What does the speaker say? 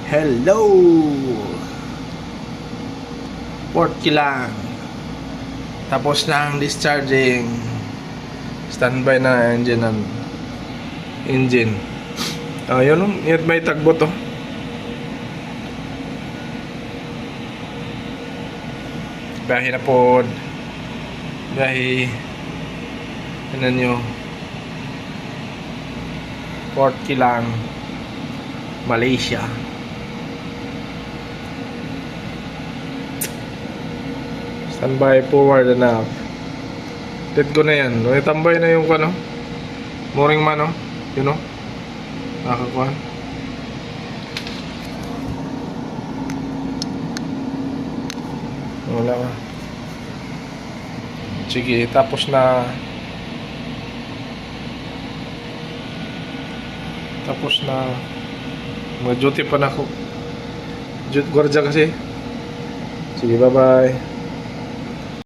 Hello! Port kilang. Tapos na ang discharging. Standby na engine ang engine. Yun may tagbo to. Biyahe na po. Biyahe. Tignan nyo. Port Kilang, Malaysia. Standby forward enough. Let go na yan. May tambay na yung ano. Mooring man, no? You know? Nakakuhan. Wala ka. Sige, tapos na. Tapos na. Mag-duty pa na ako. Gwardiya kasi. Sige, bye-bye.